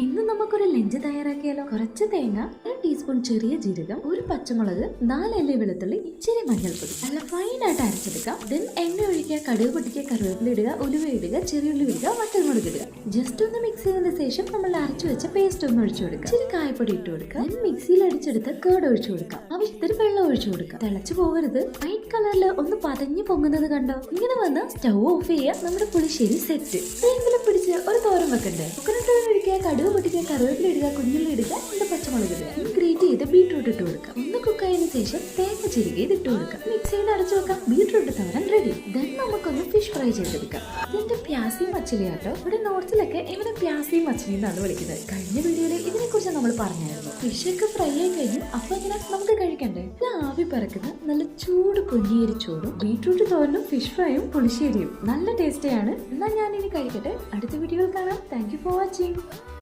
ഇന്ന് നമുക്കൊരു ലഞ്ച് തയ്യാറാക്കിയാലോ. കുറച്ച് തേങ്ങ, 1 ടീസ്പൂൺ ചെറിയ ജീരകം, 1 പച്ചമുളക്, 4 അല്ലി വെളുത്തുള്ളി, ഇച്ചിരി മഞ്ഞൾപ്പൊടി നല്ല ഫൈനായിട്ട് അരച്ചെടുക്കാം. ദെൻ എണ്ണ ഒഴിക്കുക, കടുക് പൊട്ടിക്കുക, കറിവേപ്പില ഇടുക, ഉലുവ ഇടുക, ചെറിയുള്ളി ഇടുക, വറ്റൽമുളക് ഇടുക. ജസ്റ്റ് ഒന്ന് മിക്സ് ചെയ്തതിന് ശേഷം നമ്മൾ അരച്ചു വെച്ച പേസ്റ്റ് ഒന്ന് ഒഴിച്ചു കൊടുക്കുക. ഇച്ചിരി കായപ്പൊടി ഇട്ട് കൊടുക്കുക. ദെൻ മിക്സിയിൽ അടിച്ചെടുത്ത് കേട് ഒഴിച്ചു കൊടുക്കാം. ആവശ്യത്തിന് വെള്ളം ഒഴിച്ചു കൊടുക്കുക. തിളച്ചു പോകരുത്. വൈറ്റ് കളറിൽ ഒന്ന് പതഞ്ഞു പൊങ്ങുന്നത് കണ്ടോ? ഇങ്ങനെ വന്ന് സ്റ്റൗ ഓഫ് ചെയ്യുക. നമ്മുടെ പുളിശ്ശേരി സെറ്റ്. എങ്കിലും പിടിച്ച് ഒരു തോരൻ വെക്കണ്ടേ? ഒഴിക്കുക, കടുക് പൊട്ടിക്കുക, കറിവേപ്പില ഇടുക, കുഞ്ഞുള്ളി ഇടുക, 2 പച്ചമുളക് ഇടുക. ഗ്രേറ്റ് ചെയ്ത് ബീട്രൂട്ട് ഇട്ട് കൊടുക്കുക. ഒന്ന് കുക്കായതിനു ശേഷം തേങ്ങ ചിരുകി ഇട്ട് കൊടുക്കുക. മിക്സ് ചെയ്ത് അടച്ചു വെക്കാം. ബീട്രൂട്ട് തോരൻ റെഡി. ദെൻ നമുക്കൊന്ന് ഫിഷ് ഫ്രൈ ചെയ്തെടുക്കാം. ഇതിന്റെ പ്യാസി മച്ചിലി ആട്ടോ. ഇവിടെ നോർത്തിലൊക്കെ ഇവനെ പ്യാസി മച്ചിലി എന്നാണ് വിളിക്കുന്നത്. കഴിഞ്ഞ വീഡിയോയിൽ ഇതിനെ കുറിച്ച് നമ്മൾ പറഞ്ഞായിരുന്നു. ഫിഷൊക്കെ ഫ്രൈ ആയി കഴിഞ്ഞു. അപ്പൊ ഇങ്ങനെ നമുക്ക് കഴിക്കണ്ടേ? ഇത് ആവി പറക്കുന്ന നല്ല ചൂട് പൊന്നിയേരി ചോറും ബീട്രൂട്ട് തോരനും ഫിഷ് ഫ്രൈയും പുളിശ്ശേരിയും നല്ല ടേസ്റ്റിയാണ്. എന്നാൽ ഞാൻ ഇനി കഴിക്കട്ടെ. അടുത്ത വീഡിയോയിൽ കാണാം. Thank you for watching.